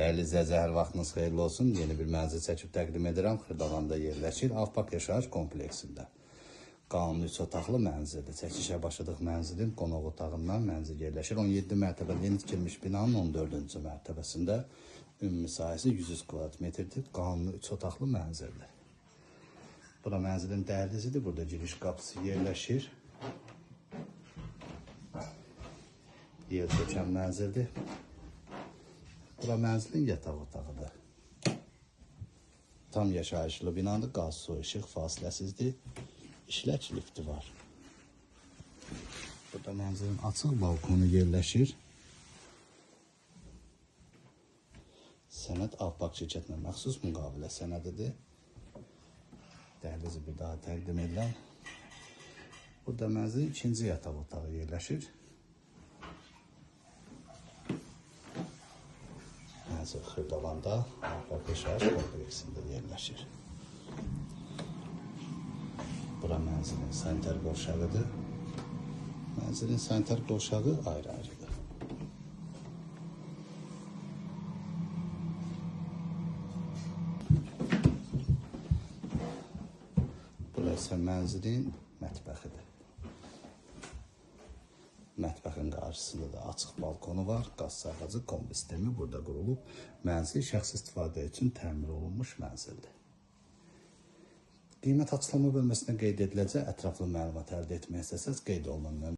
Dəyərli izləyicilər, hər vaxtınız xeyirli olsun. Yeni bir mənzil çəkib təqdim edirəm. Xırdalanda yerləşir. Avpak yaşayış kompleksində. Qanuni 3 otaqlı mənzildir. Çəkişə başladıq mənzilin qonaq otağından mənzil yerləşir. 17 mərtəbəli yeni tikilmiş binanın 14-cü mərtəbəsində ümumi sahəsi 100 kvadrat metrdir. Qanuni 3 otaqlı mənzildir. Bura mənzilin dəhlizlidir. Burada giriş qapısı yerləşir. Yer çəkən mənzildir. Bura mənzilin yataq otağıdır. Tam yaşayışlı binadır. Qaz, su, işıq fasiləsizdir. İşlək lifti var. Burada mənzilin açıq balkonu yerləşir. Sənəd Avpak şirkətinə məxsus müqavilə sənədidir. Dəhlizi bir daha təqdim edirəm. Burada mənzilin ikinci yataq otağı yerləşir. Mənzil Xırdalanda Avpak yaşayış kompleksində yerləşir. Bura mənzilin sanitar qovşağıdır. Mənzilin sanitar qovşağı ayrı-ayrıdır. Bura isə mənzilin mətbəxidir. Mətbəxin qarşısında da açıq balkonu var. Qaz sağacı kombi sistemi burada qurulub. Mənzil şəxsi istifadə üçün təmir olunmuş mənzildir. Qiymət açıqlama bölməsinə qeyd ediləcək. Ətraflı məlumat əldə etmək istəsəz qeyd olunan